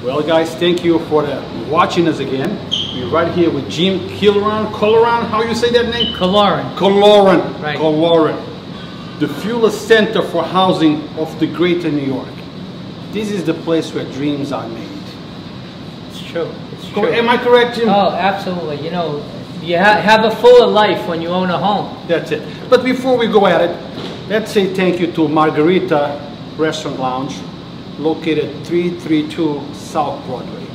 Well, guys, thank you for watching us again. We're right here with Jim.Killoran. How you say that name? Killoran. Right. Killoran. The Fuller Center for Housing of the Greater New York. This is the place where dreams are made. It's true. It's true. Am I correct, Jim? Oh, absolutely. You know, you have a fuller life when you own a home. That's it. But before we go at it, let's say thank you to Margarita Restaurant Lounge, located 332 South Broadway.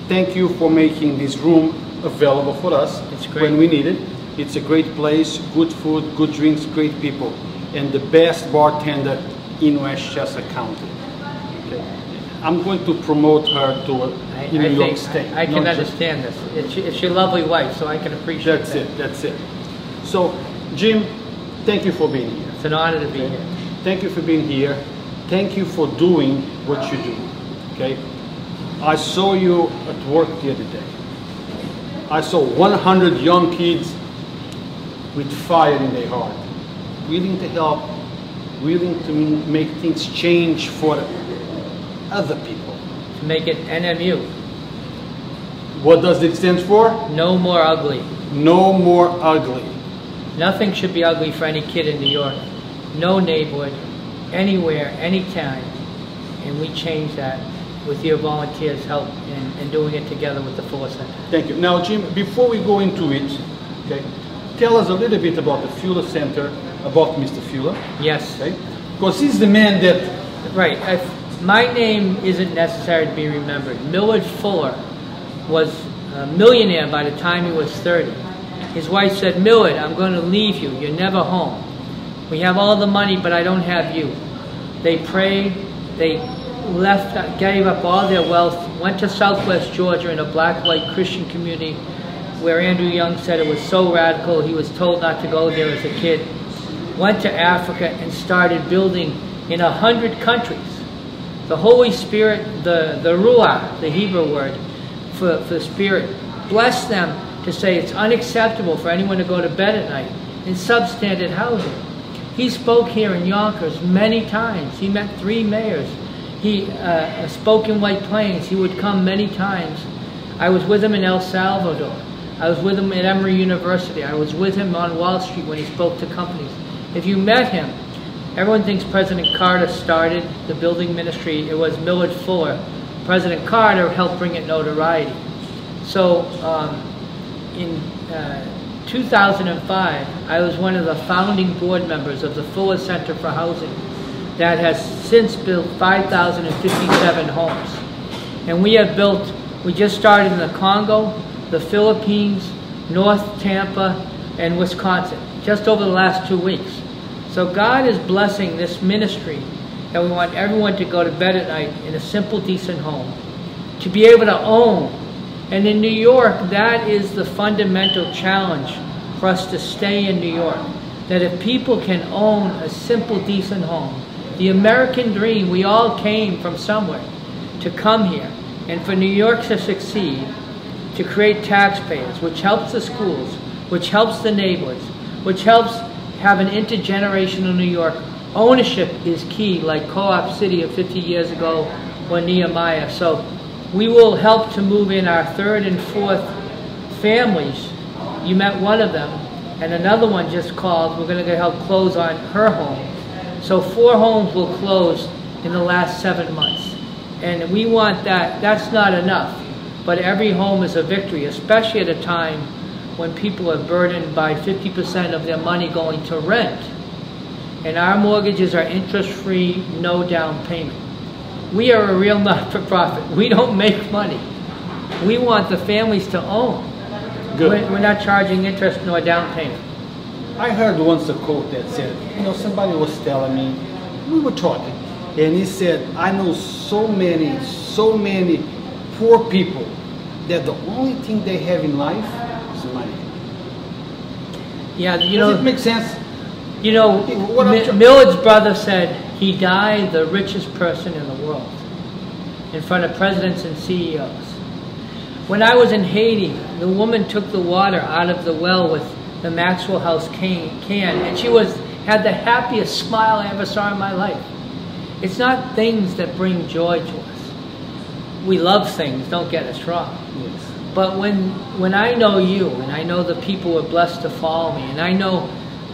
Thank you for making this room available for us. It's great. When we need it. It's a great place, good food, good drinks, great people, and the best bartender in Westchester County. Okay. I'm going to promote her to New York State. I can understand this. It's your lovely wife, so I can appreciate that. That's it. So, Jim, thank you for being here. It's an honor to be here. Thank you for being here. Thank you for doing what you do. Okay? I saw you at work the other day. I saw 100 young kids with fire in their heart, willing to help, willing to make things change for other people. To make it NMU. What does it stand for? No more ugly. No more ugly. Nothing should be ugly for any kid in New York. No neighborhood, anywhere, anytime. And we change that with your volunteers' help and doing it together with the Fuller Center. Thank you. Now, Jim, before we go into it, okay, tell us a little bit about the Fuller Center, about Mr. Fuller. Yes. Okay? Because he's the man that... Right. My name isn't necessary to be remembered. Millard Fuller was a millionaire by the time he was 30. His wife said, "Millard, I'm going to leave you. You're never home. We have all the money, but I don't have you." They prayed. They left, gave up all their wealth, went to Southwest Georgia in a black-white Christian community where Andrew Young said it was so radical he was told not to go there as a kid. Went to Africa and started building in 100 countries. The Holy Spirit, the Ruach, the Hebrew word for spirit, blessed them to say it's unacceptable for anyone to go to bed at night in substandard housing. He spoke here in Yonkers many times. He met 3 mayors. He spoke in White Plains. He would come many times. I was with him in El Salvador. I was with him at Emory University. I was with him on Wall Street when he spoke to companies. If you met him, everyone thinks President Carter started the building ministry. It was Millard Fuller. President Carter helped bring it notoriety. So in 2005, I was one of the founding board members of the Fuller Center for Housing that has since built 5,057 homes. And we have built, we just started in the Congo, the Philippines, North Tampa, and Wisconsin, just over the last 2 weeks. So God is blessing this ministry that we want everyone to go to bed at night in a simple, decent home, to be able to own. And in New York, that is the fundamental challenge for us to stay in New York, that if people can own a simple, decent home, the American dream, we all came from somewhere to come here. And for New York to succeed, to create taxpayers, which helps the schools, which helps the neighborhoods, which helps have an intergenerational New York. Ownership is key, like Co-op City of 50 years ago or Nehemiah. So we will help to move in our 3rd and 4th families. You met one of them, and another one just called. We're going to help close on her home. So 4 homes will close in the last 7 months. And we want that. That's not enough. But every home is a victory, especially at a time when people are burdened by 50% of their money going to rent. And our mortgages are interest-free, no down payment. We are a real not-for-profit. We don't make money. We want the families to own. Good. We're not charging interest nor down payment. I heard once a quote that said, you know, somebody was telling me, we were talking, and he said, I know so many poor people that the only thing they have in life is money. Yeah, you know. Does it make sense? You know, Millard's brother said he died the richest person in the world in front of presidents and CEOs. When I was in Haiti, the woman took the water out of the well with the Maxwell House can, and she had the happiest smile I ever saw in my life. It's not things that bring joy to us. we love things, don't get us wrong. Yes. But when I know you, and I know the people who are blessed to follow me, and I know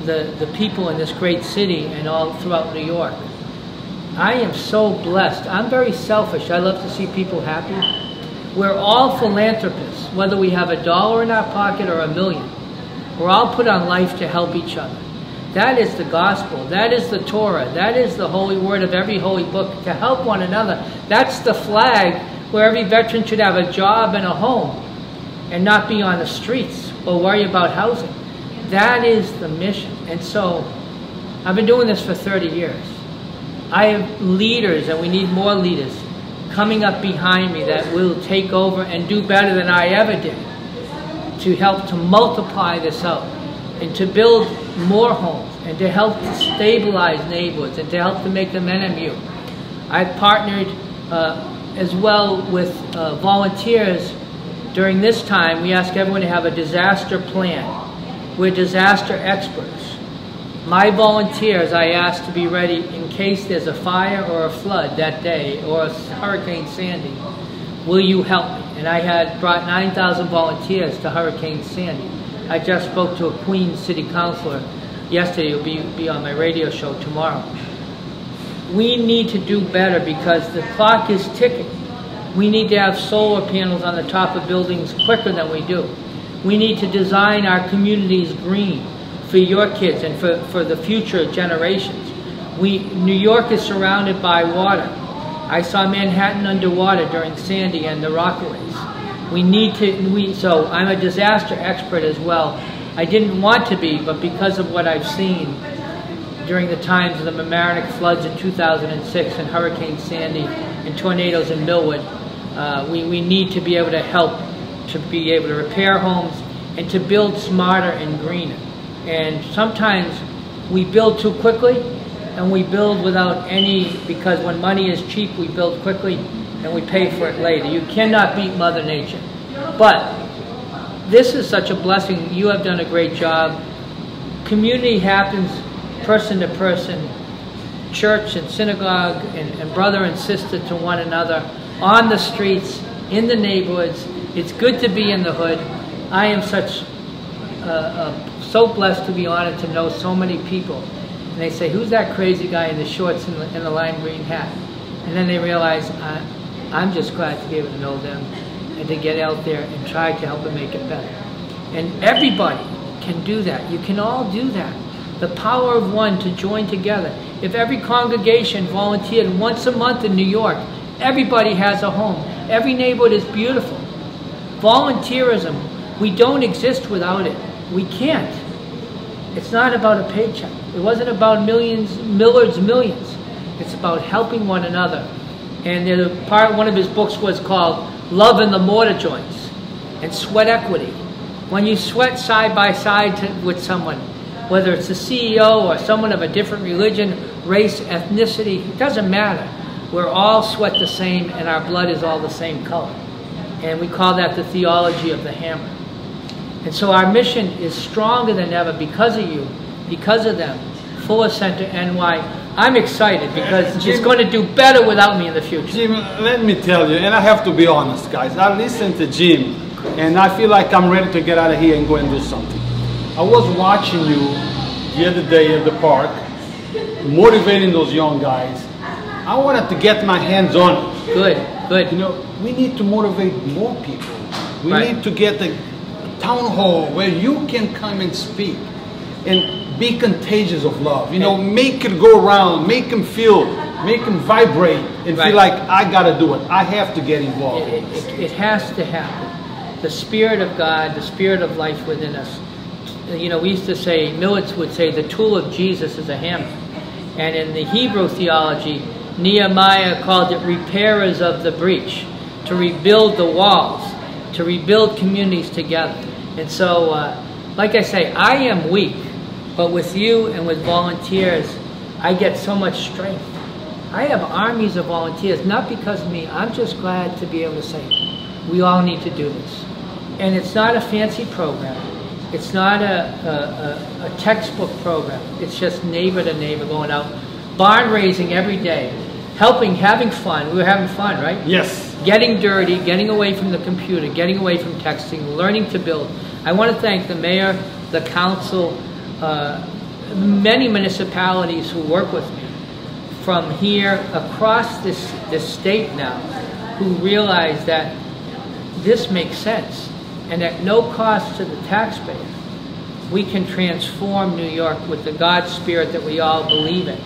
the people in this great city and all throughout New York, I am so blessed. I'm very selfish. I love to see people happy. We're all philanthropists, whether we have $1 in our pocket or $1 million. We're all put on life to help each other. That is the gospel. That is the Torah. That is the holy word of every holy book, to help one another. That's the flag where every veteran should have a job and a home and not be on the streets or worry about housing. That is the mission. And so I've been doing this for 30 years. I have leaders, and we need more leaders, coming up behind me that will take over and do better than I ever did, to help to multiply this out and to build more homes and to help to stabilize neighborhoods and to help to make them NMU. I've partnered as well with volunteers. During this time, we ask everyone to have a disaster plan. We're disaster experts. My volunteers, I ask to be ready in case there's a fire or a flood that day, or a Hurricane Sandy. Will you help me? And I had brought 9,000 volunteers to Hurricane Sandy. I just spoke to a Queens city councilor yesterday. He'll be on my radio show tomorrow. We need to do better because the clock is ticking. We need to have solar panels on the top of buildings quicker than we do. We need to design our communities green for your kids and for the future generations. New York is surrounded by water. I saw Manhattan underwater during Sandy and the Rockaways. So I'm a disaster expert as well. I didn't want to be, but because of what I've seen during the times of the Mamaroneck floods in 2006 and Hurricane Sandy and tornadoes in Millwood, we need to be able to help to be able to repair homes and to build smarter and greener. And sometimes we build too quickly and we build without because when money is cheap, we build quickly and we pay for it later. You cannot beat Mother Nature. But this is such a blessing. You have done a great job. Community happens person to person, church and synagogue and brother and sister to one another, on the streets, in the neighborhoods. It's good to be in the hood. I am so blessed to be honored to know so many people. And they say, who's that crazy guy in the shorts and the lime green hat? And then they realize, I'm just glad to be able to know them and to get out there and try to help them make it better. And everybody can do that. You can all do that. The power of one to join together. If every congregation volunteered once a month in New York, everybody has a home. Every neighborhood is beautiful. Volunteerism, we don't exist without it. We can't. It's not about a paycheck. It wasn't about Millard's millions. It's about helping one another. And one of his books was called Love in the Mortar Joints and Sweat Equity. When you sweat side by side with someone, whether it's a CEO or someone of a different religion, race, ethnicity, it doesn't matter. We're all sweat the same and our blood is all the same color. And we call that the theology of the hammer. And so our mission is stronger than ever because of you, because of them. Fuller Center NY. I'm excited because Jim, it's going to do better without me in the future. Jim, let me tell you, and I have to be honest, guys. I listened to Jim, and I feel like I'm ready to get out of here and go and do something. I was watching you the other day at the park, motivating those young guys. I wanted to get my hands on it. Good, good. You know, we need to motivate more people. We need to get a town hall where you can come and speak and be contagious of love. You know, make it go around, make them feel, make them vibrate and feel like, I got to do it. I have to get involved. It has to happen. The Spirit of God, the Spirit of life within us. You know, we used to say, Millets would say, the tool of Jesus is a hammer. And in the Hebrew theology, Nehemiah called it repairers of the breach, to rebuild the walls, to rebuild communities together. And so, like I say, I am weak, but with you and with volunteers, I get so much strength. I have armies of volunteers, not because of me. I'm just glad to be able to say, we all need to do this. And it's not a fancy program. It's not a textbook program. It's just neighbor to neighbor going out, barn raising every day. helping, having fun. We were having fun, right? Yes. Getting dirty, getting away from the computer, getting away from texting, learning to build. I want to thank the mayor, the council, many municipalities who work with me from here across this state now, who realize that this makes sense, and at no cost to the taxpayer, we can transform New York with the God spirit that we all believe in,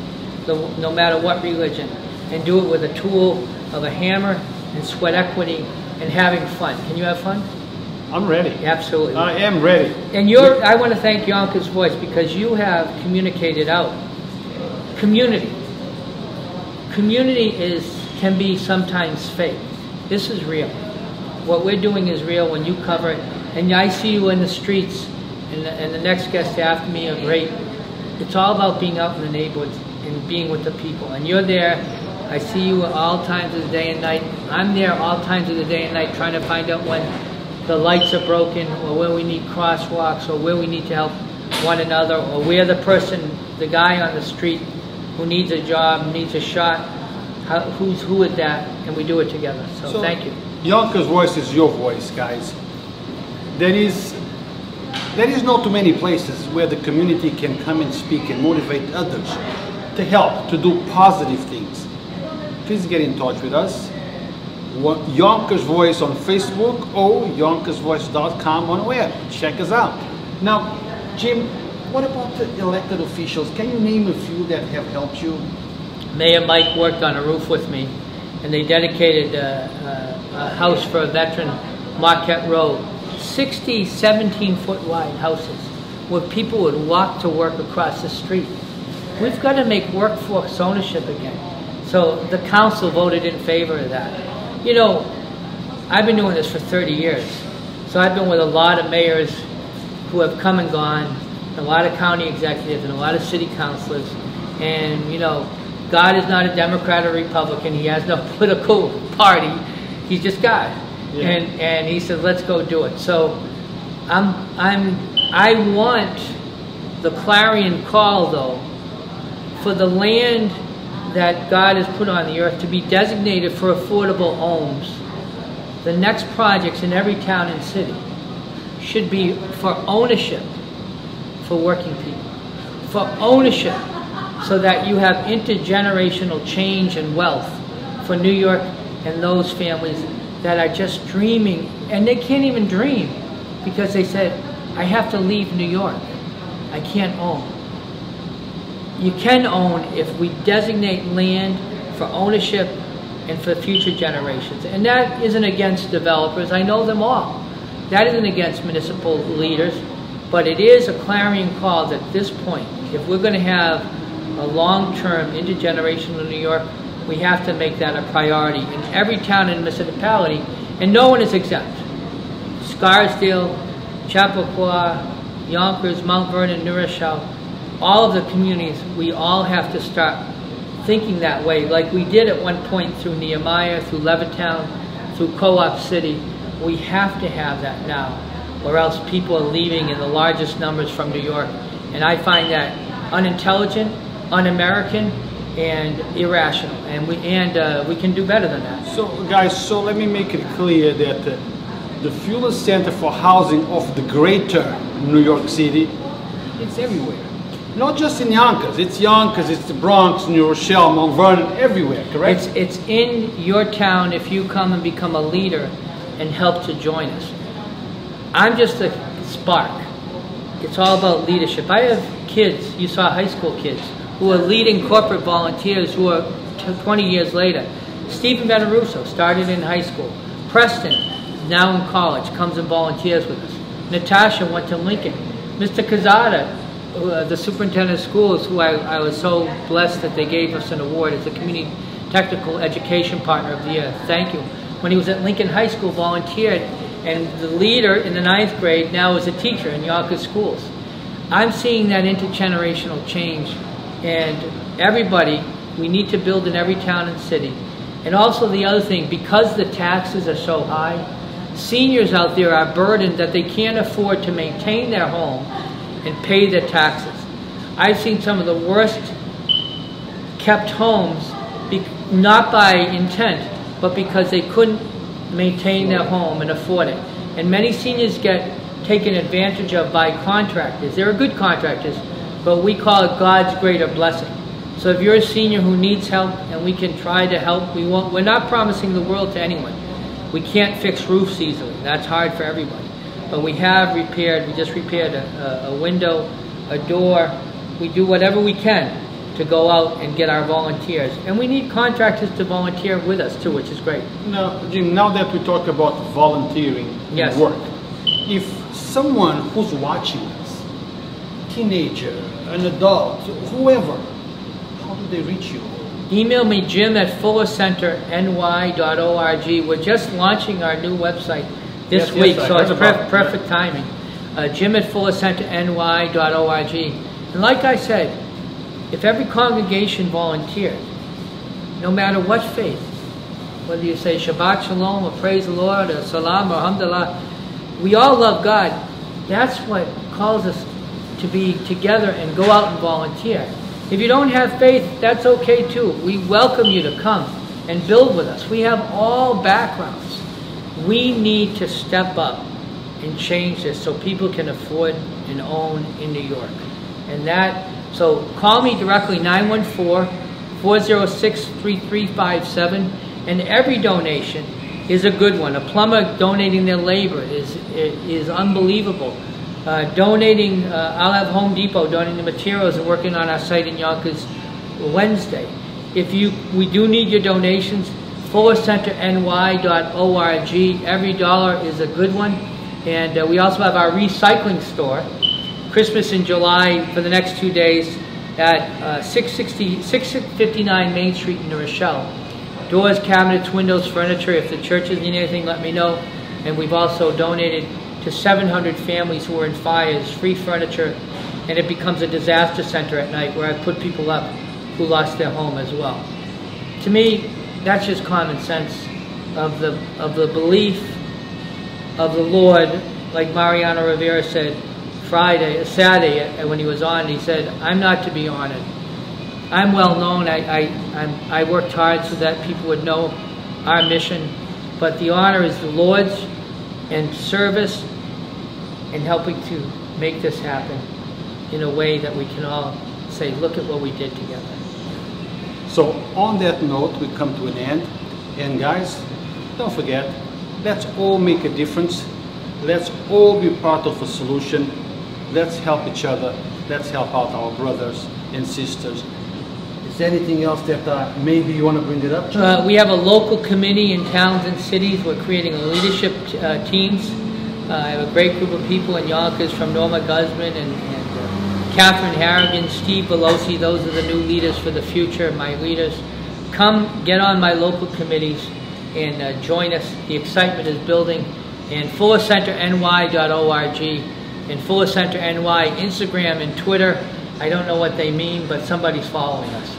no matter what religion, and do it with a tool of a hammer and sweat equity and having fun. Can you have fun? I'm ready. Absolutely. I am ready. And I want to thank Yonkers Voice, because you have communicated out. Community. Community can be sometimes fake. This is real. What we're doing is real when you cover it. And I see you in the streets, and the next guest after me are great. It's all about being out in the neighborhoods and being with the people. And you're there. I see you at all times of the day and night. I'm there all times of the day and night trying to find out when the lights are broken, or where we need crosswalks, or where we need to help one another, or where the guy on the street who needs a job, needs a shot, who is that, and we do it together. So thank you. Yonkers Voice is your voice, guys. There is not too many places where the community can come and speak and motivate others to help, to do positive things. Please get in touch with us. Yonkers Voice on Facebook or yonkersvoice.com on the web. Check us out. Now, Jim, what about the elected officials? Can you name a few that have helped you? Mayor Mike worked on a roof with me, and they dedicated a house for a veteran, Marquette Road. 60, 17-foot wide houses where people would walk to work across the street. We've got to make workforce ownership again. So the council voted in favor of that. You know, I've been doing this for 30 years. So I've been with a lot of mayors who have come and gone, a lot of county executives and a lot of city councilors. And, you know, God is not a Democrat or Republican. He has no political party. He's just God. Yeah. And he said, let's go do it. So I want the clarion call, though, for the land that God has put on the earth to be designated for affordable homes. The next projects in every town and city should be for ownership for working people, for ownership so that you have intergenerational change and wealth for New York and those families that are just dreaming, and they can't even dream because they said, I have to leave New York. I can't own. You can own if we designate land for ownership and for future generations. And that isn't against developers. I know them all. That isn't against municipal leaders, but it is a clarion call that at this point, if we're going to have a long-term intergenerational New York, we have to make that a priority in every town and municipality, and no one is exempt. Scarsdale, Chappaqua, Yonkers, Mount Vernon, New Rochelle, all of the communities, we all have to start thinking that way, like we did at one point through Nehemiah, through Levittown, through Co-op City. We have to have that now, or else people are leaving in the largest numbers from New York. And I find that unintelligent, un-American, and irrational, and we can do better than that. So guys, so let me make it clear that the Fuller Center for Housing of the Greater New York City, it's everywhere. Not just in Yonkers, it's the Bronx, New Rochelle, Mount Vernon, everywhere, correct? It's in your town if you come and become a leader and help to join us. I'm just a spark. It's all about leadership. I have kids, you saw high school kids, who are leading corporate volunteers who are 20 years later. Stephen Benarusso started in high school. Preston, now in college, comes and volunteers with us. Natasha went to Lincoln. Mr. Kazada, the superintendent of schools, who I was so blessed that they gave us an award as the Community Technical Education Partner of the Year. Thank you. When he was at Lincoln High School, volunteered, and the leader in the 9th grade now is a teacher in Yonkers schools. I'm seeing that intergenerational change. And everybody, we need to build in every town and city. And also the other thing, because the taxes are so high, seniors out there are burdened that they can't afford to maintain their home and pay their taxes. I've seen some of the worst kept homes not by intent, but because they couldn't maintain their home and afford it. And many seniors get taken advantage of by contractors. They're good contractors, but we call it God's greater blessing. So if you're a senior who needs help and we can try to help, we're not promising the world to anyone. We can't fix roofs easily. That's hard for everybody. But we have repaired, we just repaired a window, a door. We do whatever we can to go out and get our volunteers. And we need contractors to volunteer with us too, which is great. Now, Jim, now that we talk about volunteering Yes. work, if someone who's watching us, teenager, an adult, whoever, how do they reach you? Email me, jim@fullercenterny.org. We're just launching our new website this Yes, week, I so heard it's about it. perfect timing. Jim@fullercenterny.org. And like I said, if every congregation volunteered, no matter what faith, whether you say Shabbat Shalom or Praise the Lord or Salam or Alhamdulillah, we all love God. That's what calls us to be together and go out and volunteer. If you don't have faith, that's okay too. We welcome you to come and build with us. We have all backgrounds. We need to step up and change this so people can afford and own in New York. And so call me directly, 914-406-3357, and every donation is a good one. A plumber donating their labor is unbelievable. I'll have Home Depot donating the materials and working on our site in Yonkers Wednesday. We do need your donations, fullercenterny.org. Every dollar is a good one. And we also have our recycling store, Christmas in July for the next 2 days at 659 Main Street in New Rochelle. Doors, cabinets, windows, furniture. If the churches need anything, let me know. And we've also donated to 700 families who are in fires, free furniture, and it becomes a disaster center at night where I put people up who lost their home as well. To me, that's just common sense of the belief of the Lord. Like Mariano Rivera said Saturday when he was on, he said, "I'm not to be honored. I'm well known. I worked hard so that people would know our mission, but the honor is the Lord's, and service and helping to make this happen in a way that we can all say, look at what we did together." So on that note, we come to an end. And guys, don't forget, let's all make a difference. Let's all be part of a solution. Let's help each other. Let's help out our brothers and sisters. Is there anything else that maybe you want to bring it up? We have a local committee in towns and cities. We're creating leadership teams. I have a great group of people in Yonkers, from Norma Guzman and Catherine Harrigan, Steve Belosi. Those are the new leaders for the future, my leaders. Come get on my local committees and join us. The excitement is building. And fullercenterny.org and Fuller Center NY, Instagram and Twitter. I don't know what they mean, but somebody's following us.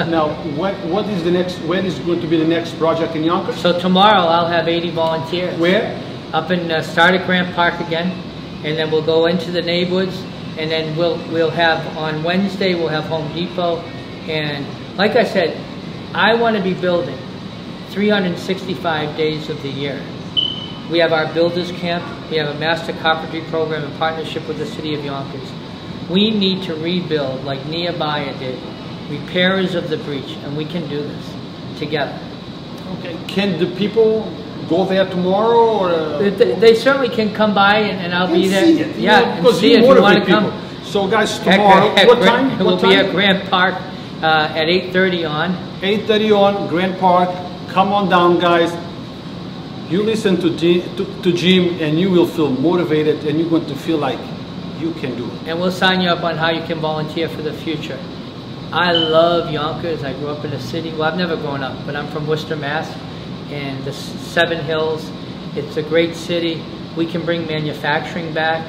Now, what is the next? When is going to be the next project in Yonkers? So tomorrow I'll have 80 volunteers. Where? Up in start at Grant Park again, and then we'll go into the neighborhoods, and then we'll have on Wednesday we'll have Home Depot, and like I said, I want to be building 365 days of the year. We have our builders camp. We have a master carpentry program in partnership with the city of Yonkers. We need to rebuild like Nehemiah did, repairers of the breach, and we can do this together. Okay. Can the people go there tomorrow, or They certainly can come by, and I'll be there. See it, yeah, and see if you want to come. So guys, tomorrow, what time? We'll be at Grant Park at 8:30 on. 8:30 on Grant Park. Come on down, guys. You listen to Jim, and you will feel motivated, and you're going to feel like you can do it. And we'll sign you up on how you can volunteer for the future. I love Yonkers. I grew up in the city. Well, I've never grown up, but I'm from Worcester, Mass. And the Seven Hills. It's a great city. We can bring manufacturing back.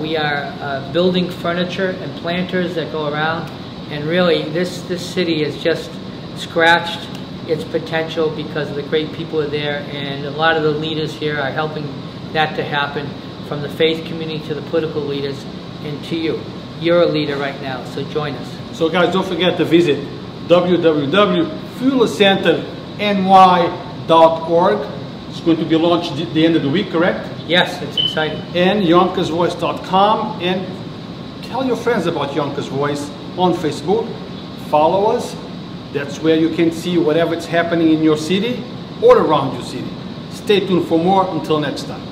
We are building furniture and planters that go around. And really, this city has just scratched its potential because of the great people are there. And a lot of the leaders here are helping that to happen, from the faith community to the political leaders and to you. You're a leader right now, so join us. So guys, don't forget to visit www FuelCenterNY.org. It's going to be launched at the end of the week, correct? Yes, it's exciting. And YonkersVoice.com. And tell your friends about Yonkers Voice on Facebook. Follow us. That's where you can see whatever's happening in your city or around your city. Stay tuned for more. Until next time.